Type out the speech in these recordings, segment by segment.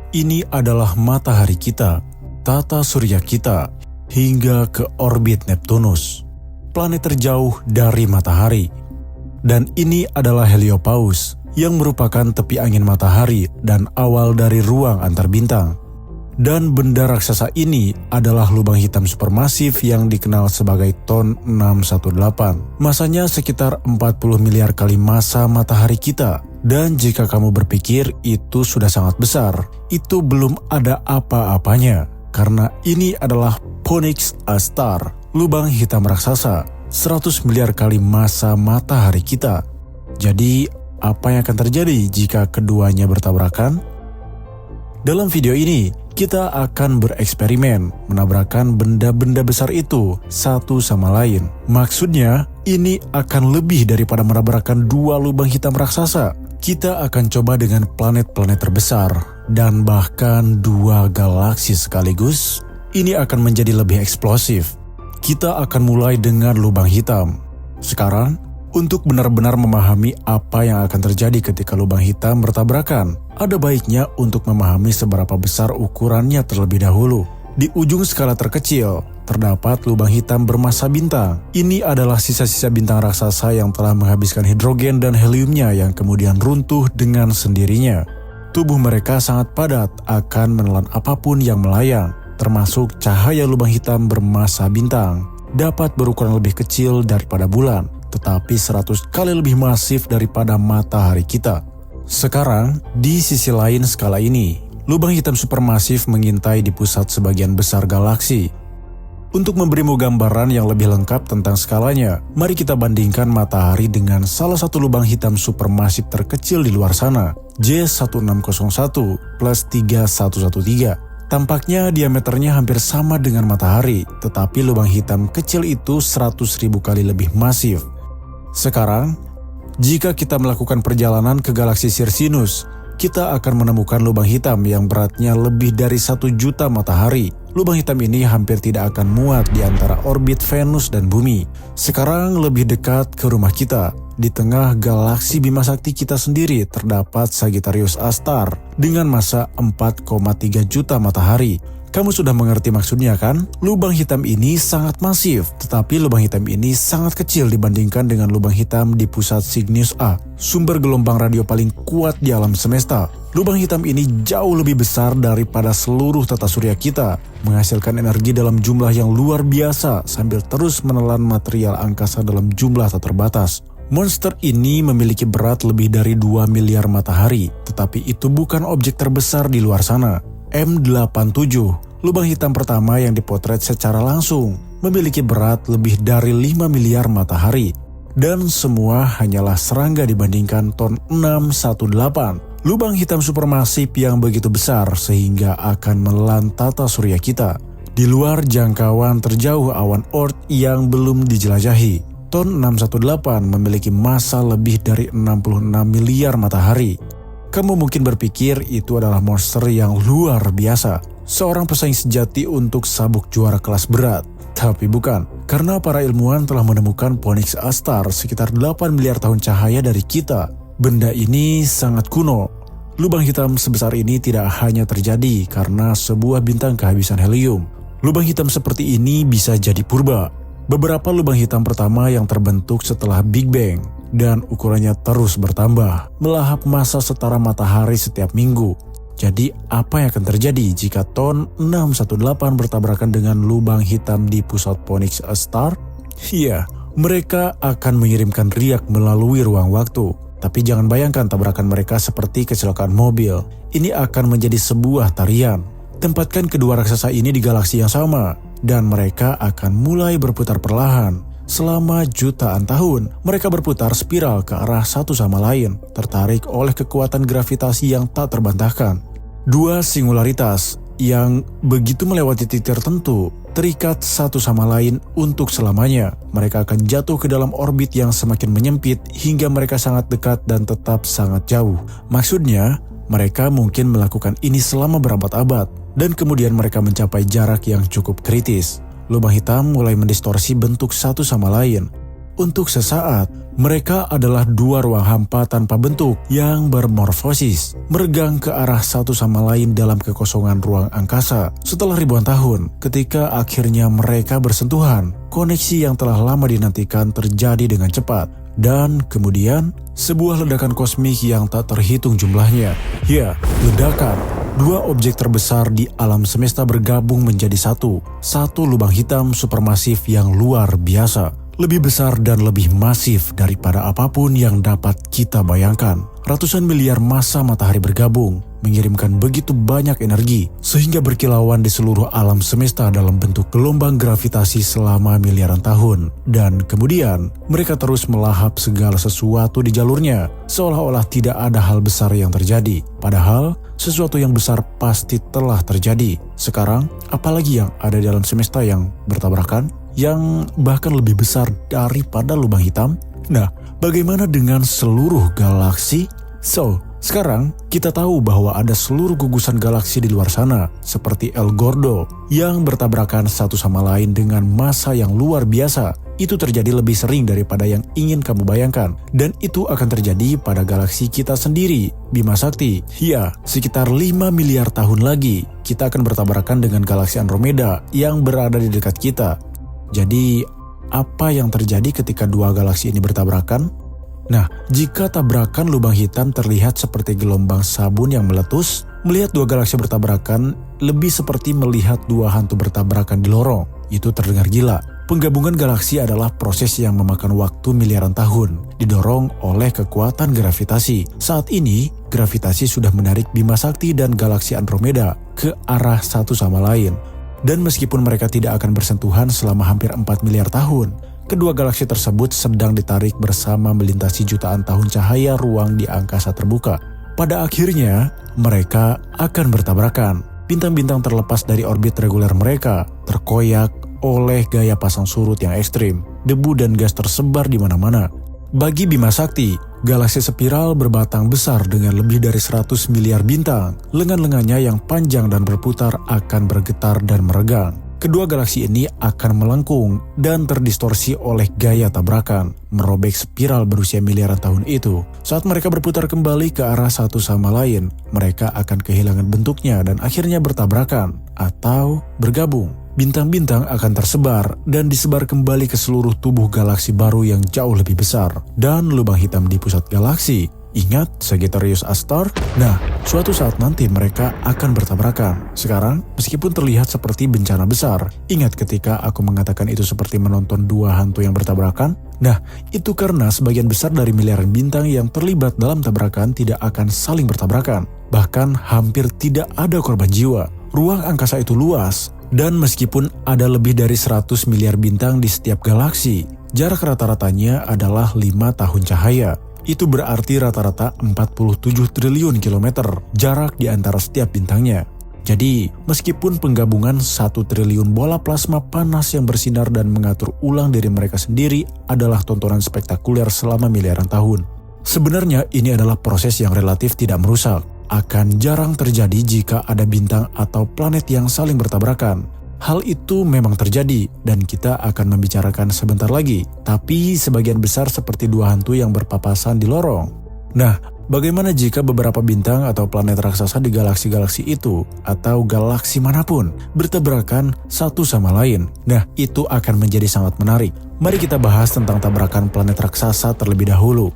Ini adalah matahari kita, tata surya kita, hingga ke orbit Neptunus, planet terjauh dari matahari. Dan ini adalah Heliopaus, yang merupakan tepi angin matahari dan awal dari ruang antar bintang. Dan benda raksasa ini adalah lubang hitam supermasif yang dikenal sebagai TON 618. Masanya sekitar 40 miliar kali massa matahari kita. Dan jika kamu berpikir itu sudah sangat besar, itu belum ada apa-apanya. Karena ini adalah Phoenix A Star, lubang hitam raksasa, 100 miliar kali massa matahari kita. Jadi, apa yang akan terjadi jika keduanya bertabrakan? Dalam video ini, kita akan bereksperimen menabrakkan benda-benda besar itu satu sama lain. Maksudnya, ini akan lebih daripada menabrakkan dua lubang hitam raksasa. Kita akan coba dengan planet-planet terbesar dan bahkan dua galaksi sekaligus. Ini akan menjadi lebih eksplosif. Kita akan mulai dengan lubang hitam. Sekarang, untuk benar-benar memahami apa yang akan terjadi ketika lubang hitam bertabrakan, ada baiknya untuk memahami seberapa besar ukurannya terlebih dahulu. Di ujung skala terkecil, terdapat lubang hitam bermassa bintang. Ini adalah sisa-sisa bintang raksasa yang telah menghabiskan hidrogen dan heliumnya yang kemudian runtuh dengan sendirinya. Tubuh mereka sangat padat akan menelan apapun yang melayang, termasuk cahaya lubang hitam bermassa bintang. Dapat berukuran lebih kecil daripada bulan, tetapi 100 kali lebih masif daripada matahari kita. Sekarang, di sisi lain skala ini, lubang hitam supermasif mengintai di pusat sebagian besar galaksi. Untuk memberimu gambaran yang lebih lengkap tentang skalanya, mari kita bandingkan matahari dengan salah satu lubang hitam supermasif terkecil di luar sana, J1601 plus 3113. Tampaknya diameternya hampir sama dengan matahari, tetapi lubang hitam kecil itu 100.000 kali lebih masif. Sekarang, jika kita melakukan perjalanan ke galaksi Circinus, kita akan menemukan lubang hitam yang beratnya lebih dari 1 juta matahari. Lubang hitam ini hampir tidak akan muat di antara orbit Venus dan Bumi. Sekarang lebih dekat ke rumah kita. Di tengah galaksi Bima Sakti kita sendiri terdapat Sagittarius A Star dengan massa 4,3 juta matahari. Kamu sudah mengerti maksudnya kan? Lubang hitam ini sangat masif, tetapi lubang hitam ini sangat kecil dibandingkan dengan lubang hitam di pusat Cygnus A, sumber gelombang radio paling kuat di alam semesta. Lubang hitam ini jauh lebih besar daripada seluruh tata surya kita, menghasilkan energi dalam jumlah yang luar biasa sambil terus menelan material angkasa dalam jumlah tak terbatas. Monster ini memiliki berat lebih dari 2 miliar matahari, tetapi itu bukan objek terbesar di luar sana. M87, lubang hitam pertama yang dipotret secara langsung, memiliki berat lebih dari 5 miliar matahari. Dan semua hanyalah serangga dibandingkan TON 618, lubang hitam supermasif yang begitu besar sehingga akan menelan tata surya kita. Di luar jangkauan terjauh awan Oort yang belum dijelajahi. TON 618 memiliki massa lebih dari 66 miliar matahari. Kamu mungkin berpikir itu adalah monster yang luar biasa, seorang pesaing sejati untuk sabuk juara kelas berat. Tapi bukan, karena para ilmuwan telah menemukan Phoenix A Star sekitar 8 miliar tahun cahaya dari kita. Benda ini sangat kuno. Lubang hitam sebesar ini tidak hanya terjadi karena sebuah bintang kehabisan helium. Lubang hitam seperti ini bisa jadi purba. Beberapa lubang hitam pertama yang terbentuk setelah Big Bang dan ukurannya terus bertambah, melahap massa setara matahari setiap minggu. Jadi apa yang akan terjadi jika TON 618 bertabrakan dengan lubang hitam di pusat Phoenix A Star? Iya, mereka akan mengirimkan riak melalui ruang waktu. Tapi jangan bayangkan tabrakan mereka seperti kecelakaan mobil. Ini akan menjadi sebuah tarian. Tempatkan kedua raksasa ini di galaksi yang sama, dan mereka akan mulai berputar perlahan. Selama jutaan tahun, mereka berputar spiral ke arah satu sama lain, tertarik oleh kekuatan gravitasi yang tak terbantahkan. Dua singularitas yang begitu melewati titik tertentu, terikat satu sama lain untuk selamanya. Mereka akan jatuh ke dalam orbit yang semakin menyempit hingga mereka sangat dekat dan tetap sangat jauh. Maksudnya, mereka mungkin melakukan ini selama berabad-abad, dan kemudian mereka mencapai jarak yang cukup kritis. Lubang hitam mulai mendistorsi bentuk satu sama lain. Untuk sesaat, mereka adalah dua ruang hampa tanpa bentuk yang bermorfosis, meregang ke arah satu sama lain dalam kekosongan ruang angkasa. Setelah ribuan tahun, ketika akhirnya mereka bersentuhan, koneksi yang telah lama dinantikan terjadi dengan cepat. Dan kemudian, sebuah ledakan kosmik yang tak terhitung jumlahnya. Ya, ledakan. Dua objek terbesar di alam semesta bergabung menjadi satu lubang hitam supermasif yang luar biasa. Lebih besar dan lebih masif daripada apapun yang dapat kita bayangkan. Ratusan miliar massa matahari bergabung, mengirimkan begitu banyak energi, sehingga berkilauan di seluruh alam semesta dalam bentuk gelombang gravitasi selama miliaran tahun. Dan kemudian, mereka terus melahap segala sesuatu di jalurnya, seolah-olah tidak ada hal besar yang terjadi. Padahal, sesuatu yang besar pasti telah terjadi. Sekarang, apalagi yang ada di alam semesta yang bertabrakan? Yang bahkan lebih besar daripada lubang hitam? Nah, bagaimana dengan seluruh galaksi? Sekarang kita tahu bahwa ada seluruh gugusan galaksi di luar sana, seperti El Gordo, yang bertabrakan satu sama lain dengan massa yang luar biasa. Itu terjadi lebih sering daripada yang ingin kamu bayangkan. Dan itu akan terjadi pada galaksi kita sendiri, Bima Sakti. Ya, sekitar 5 miliar tahun lagi, kita akan bertabrakan dengan galaksi Andromeda yang berada di dekat kita. Jadi, apa yang terjadi ketika dua galaksi ini bertabrakan? Nah, jika tabrakan lubang hitam terlihat seperti gelombang sabun yang meletus, melihat dua galaksi bertabrakan lebih seperti melihat dua hantu bertabrakan di lorong. Itu terdengar gila. Penggabungan galaksi adalah proses yang memakan waktu miliaran tahun, didorong oleh kekuatan gravitasi. Saat ini, gravitasi sudah menarik Bima Sakti dan galaksi Andromeda ke arah satu sama lain. Dan meskipun mereka tidak akan bersentuhan selama hampir 4 miliar tahun, kedua galaksi tersebut sedang ditarik bersama melintasi jutaan tahun cahaya ruang di angkasa terbuka. Pada akhirnya, mereka akan bertabrakan. Bintang-bintang terlepas dari orbit reguler mereka, terkoyak oleh gaya pasang surut yang ekstrim. Debu dan gas tersebar di mana-mana. Bagi Bima Sakti, galaksi spiral berbatang besar dengan lebih dari 100 miliar bintang. Lengan-lengannya yang panjang dan berputar akan bergetar dan meregang. Kedua galaksi ini akan melengkung dan terdistorsi oleh gaya tabrakan, merobek spiral berusia miliaran tahun itu. Saat mereka berputar kembali ke arah satu sama lain, mereka akan kehilangan bentuknya dan akhirnya bertabrakan atau bergabung. Bintang-bintang akan tersebar dan disebar kembali ke seluruh tubuh galaksi baru yang jauh lebih besar. Dan lubang hitam di pusat galaksi, ingat Sagittarius A*? Nah, suatu saat nanti mereka akan bertabrakan. Sekarang, meskipun terlihat seperti bencana besar, ingat ketika aku mengatakan itu seperti menonton dua hantu yang bertabrakan? Nah, itu karena sebagian besar dari miliaran bintang yang terlibat dalam tabrakan tidak akan saling bertabrakan. Bahkan hampir tidak ada korban jiwa. Ruang angkasa itu luas. Dan meskipun ada lebih dari 100 miliar bintang di setiap galaksi, jarak rata-ratanya adalah 5 tahun cahaya. Itu berarti rata-rata 47 triliun kilometer jarak di antara setiap bintangnya. Jadi, meskipun penggabungan 1 triliun bola plasma panas yang bersinar dan mengatur ulang diri mereka sendiri adalah tontonan spektakuler selama miliaran tahun, sebenarnya ini adalah proses yang relatif tidak merusak. Akan jarang terjadi jika ada bintang atau planet yang saling bertabrakan. Hal itu memang terjadi dan kita akan membicarakan sebentar lagi. Tapi sebagian besar seperti dua hantu yang berpapasan di lorong. Nah, bagaimana jika beberapa bintang atau planet raksasa di galaksi-galaksi itu atau galaksi manapun bertabrakan satu sama lain? Nah, itu akan menjadi sangat menarik. Mari kita bahas tentang tabrakan planet raksasa terlebih dahulu.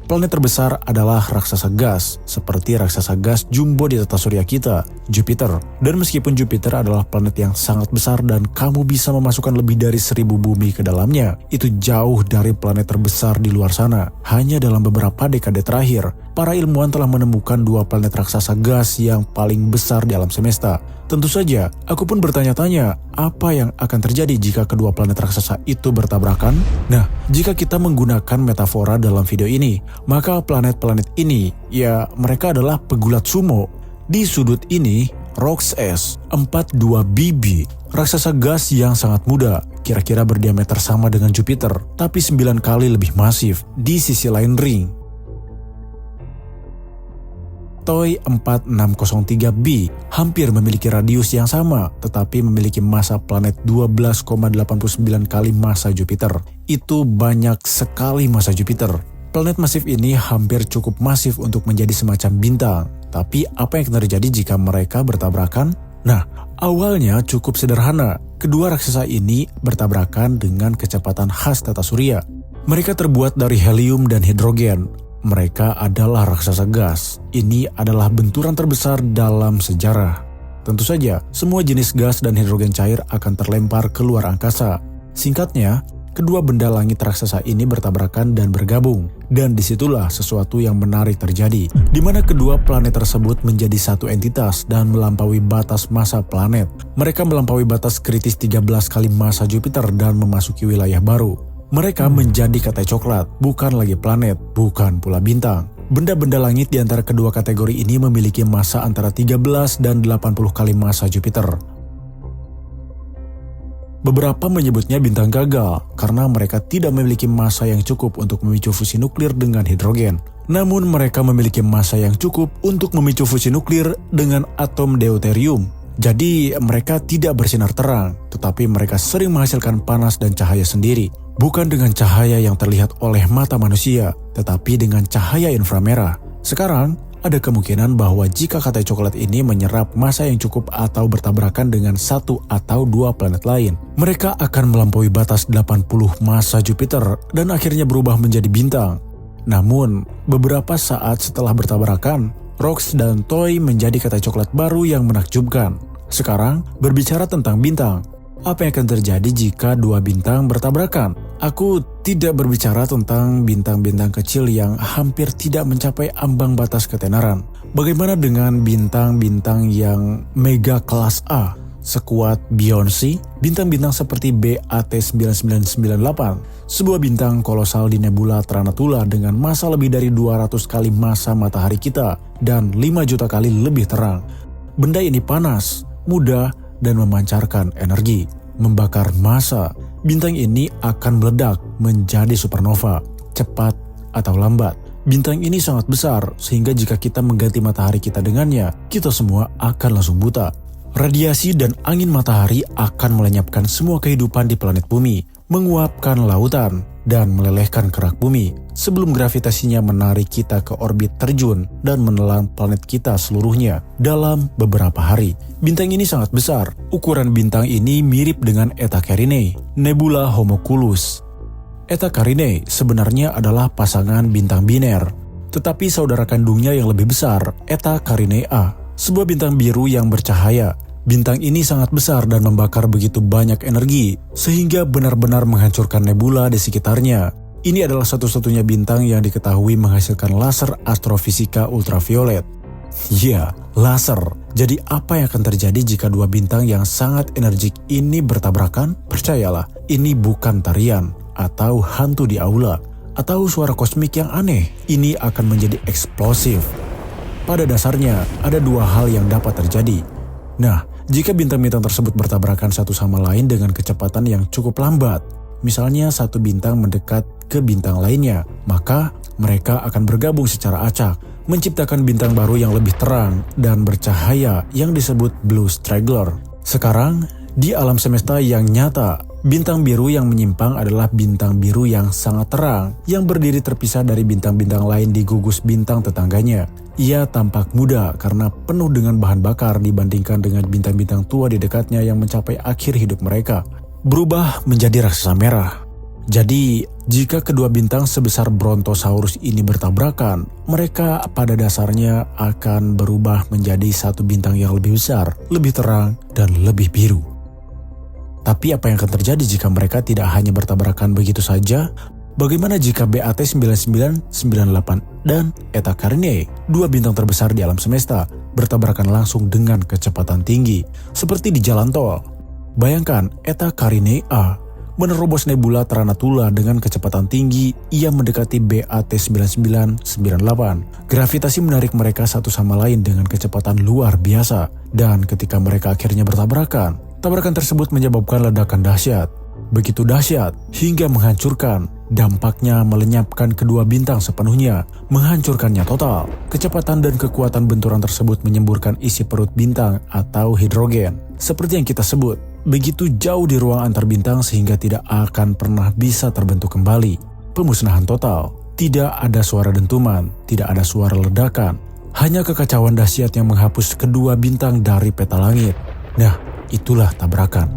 Planet terbesar adalah raksasa gas, seperti raksasa gas jumbo di tata surya kita, Jupiter. Dan meskipun Jupiter adalah planet yang sangat besar dan kamu bisa memasukkan lebih dari 1000 bumi ke dalamnya, itu jauh dari planet terbesar di luar sana. Hanya dalam beberapa dekade terakhir, para ilmuwan telah menemukan dua planet raksasa gas yang paling besar di alam semesta. Tentu saja, aku pun bertanya-tanya, apa yang akan terjadi jika kedua planet raksasa itu bertabrakan? Nah, jika kita menggunakan metafora dalam video ini, maka planet-planet ini, ya mereka adalah pegulat sumo. Di sudut ini, Rox-S 42BB, raksasa gas yang sangat muda, kira-kira berdiameter sama dengan Jupiter, tapi 9 kali lebih masif. Di sisi lain ring, TOI 4603b hampir memiliki radius yang sama, tetapi memiliki massa planet 12,89 kali massa Jupiter. Itu banyak sekali massa Jupiter. Planet masif ini hampir cukup masif untuk menjadi semacam bintang. Tapi apa yang terjadi jika mereka bertabrakan? Nah, awalnya cukup sederhana. Kedua raksasa ini bertabrakan dengan kecepatan khas tata surya. Mereka terbuat dari helium dan hidrogen. Mereka adalah raksasa gas. Ini adalah benturan terbesar dalam sejarah. Tentu saja, semua jenis gas dan hidrogen cair akan terlempar ke luar angkasa. Singkatnya, kedua benda langit raksasa ini bertabrakan dan bergabung. Dan disitulah sesuatu yang menarik terjadi, di mana kedua planet tersebut menjadi satu entitas dan melampaui batas massa planet. Mereka melampaui batas kritis 13 kali massa Jupiter dan memasuki wilayah baru. Mereka menjadi katai coklat, bukan lagi planet, bukan pula bintang. Benda-benda langit di antara kedua kategori ini memiliki massa antara 13 dan 80 kali massa Jupiter. Beberapa menyebutnya bintang gagal karena mereka tidak memiliki massa yang cukup untuk memicu fusi nuklir dengan hidrogen. Namun mereka memiliki massa yang cukup untuk memicu fusi nuklir dengan atom deuterium. Jadi mereka tidak bersinar terang, tetapi mereka sering menghasilkan panas dan cahaya sendiri. Bukan dengan cahaya yang terlihat oleh mata manusia, tetapi dengan cahaya inframerah. Sekarang, ada kemungkinan bahwa jika katai coklat ini menyerap massa yang cukup atau bertabrakan dengan satu atau dua planet lain, mereka akan melampaui batas 80 massa Jupiter dan akhirnya berubah menjadi bintang. Namun, beberapa saat setelah bertabrakan, Rox dan TOI menjadi katai coklat baru yang menakjubkan. Sekarang, berbicara tentang bintang. Apa yang akan terjadi jika dua bintang bertabrakan? Aku tidak berbicara tentang bintang-bintang kecil yang hampir tidak mencapai ambang batas ketenaran. Bagaimana dengan bintang-bintang yang mega kelas A, sekuat Beyoncé, bintang-bintang seperti BAT9998, sebuah bintang kolosal di nebula Tarantula dengan massa lebih dari 200 kali massa matahari kita dan 5 juta kali lebih terang. Benda ini panas, muda, dan memancarkan energi, membakar massa. Bintang ini akan meledak menjadi supernova, cepat atau lambat. Bintang ini sangat besar sehingga jika kita mengganti matahari kita dengannya, kita semua akan langsung buta. Radiasi dan angin matahari akan melenyapkan semua kehidupan di planet bumi, menguapkan lautan, dan melelehkan kerak bumi sebelum gravitasinya menarik kita ke orbit terjun dan menelan planet kita seluruhnya dalam beberapa hari. Bintang ini sangat besar. Ukuran bintang ini mirip dengan Eta Carinae, nebula Homunculus. Eta Carinae sebenarnya adalah pasangan bintang biner, tetapi saudara kandungnya yang lebih besar, Eta Carinae A, sebuah bintang biru yang bercahaya. Bintang ini sangat besar dan membakar begitu banyak energi, sehingga benar-benar menghancurkan nebula di sekitarnya. Ini adalah satu-satunya bintang yang diketahui menghasilkan laser astrofisika ultraviolet. Ya, laser. Jadi apa yang akan terjadi jika dua bintang yang sangat energik ini bertabrakan? Percayalah, ini bukan tarian, atau hantu di aula, atau suara kosmik yang aneh. Ini akan menjadi eksplosif. Pada dasarnya, ada dua hal yang dapat terjadi. Nah, jika bintang-bintang tersebut bertabrakan satu sama lain dengan kecepatan yang cukup lambat, misalnya satu bintang mendekat ke bintang lainnya, maka mereka akan bergabung secara acak, menciptakan bintang baru yang lebih terang dan bercahaya yang disebut blue straggler. Sekarang, di alam semesta yang nyata, bintang biru yang menyimpang adalah bintang biru yang sangat terang, yang berdiri terpisah dari bintang-bintang lain di gugus bintang tetangganya. Ia tampak muda karena penuh dengan bahan bakar dibandingkan dengan bintang-bintang tua di dekatnya yang mencapai akhir hidup mereka, berubah menjadi raksasa merah. Jadi, jika kedua bintang sebesar Brontosaurus ini bertabrakan, mereka pada dasarnya akan berubah menjadi satu bintang yang lebih besar, lebih terang, dan lebih biru. Tapi apa yang akan terjadi jika mereka tidak hanya bertabrakan begitu saja? Bagaimana jika BAT9998 dan Eta Carinae, dua bintang terbesar di alam semesta, bertabrakan langsung dengan kecepatan tinggi, seperti di jalan tol? Bayangkan Eta Carinae A menerobos nebula Tarantula dengan kecepatan tinggi, ia mendekati BAT9998. Gravitasi menarik mereka satu sama lain dengan kecepatan luar biasa, dan ketika mereka akhirnya bertabrakan, tabrakan tersebut menyebabkan ledakan dahsyat. Begitu dahsyat hingga menghancurkan Dampaknya melenyapkan kedua bintang sepenuhnya, menghancurkannya total. Kecepatan dan kekuatan benturan tersebut menyemburkan isi perut bintang atau hidrogen. Seperti yang kita sebut, begitu jauh di ruang antar bintang sehingga tidak akan pernah bisa terbentuk kembali. Pemusnahan total. Tidak ada suara dentuman, tidak ada suara ledakan. Hanya kekacauan dahsyat yang menghapus kedua bintang dari peta langit. Nah, itulah tabrakan.